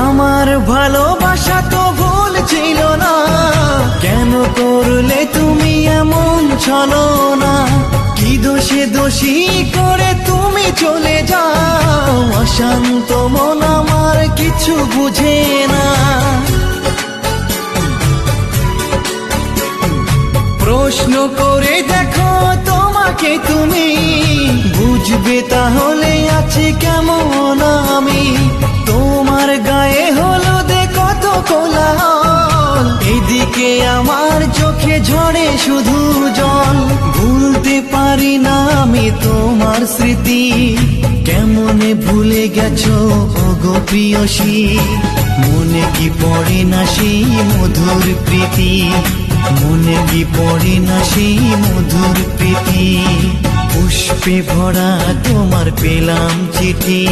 আমার ভালোবাসা তো ভুল ছিল না, কেন করলে তুমি এমন ছলনা? কি দোষে দোষী করে তুমি চলে যাও, অশান্ত মন আমার কিছু বুঝে না। প্রশ্ন করে দেখো তোমাকে তুমি, বুঝবে তাহলে আছি কেমন আমি। তোমার গায়ে হলুদে কত কোলাহল, এদিকে আমার চোখে ঝরে শুধু জল। ভুলতে পারি না আমি তোমার স্মৃতি, কেমনে ভুলে গেছো ওগো প্রিয়সী। মনে কি পড়ে না সেই মধুর প্রীতি, মনে কি পড়ে না সেই মধুর প্রীতি। পুষ্পে ভরা তোমার পেলাম চিঠি।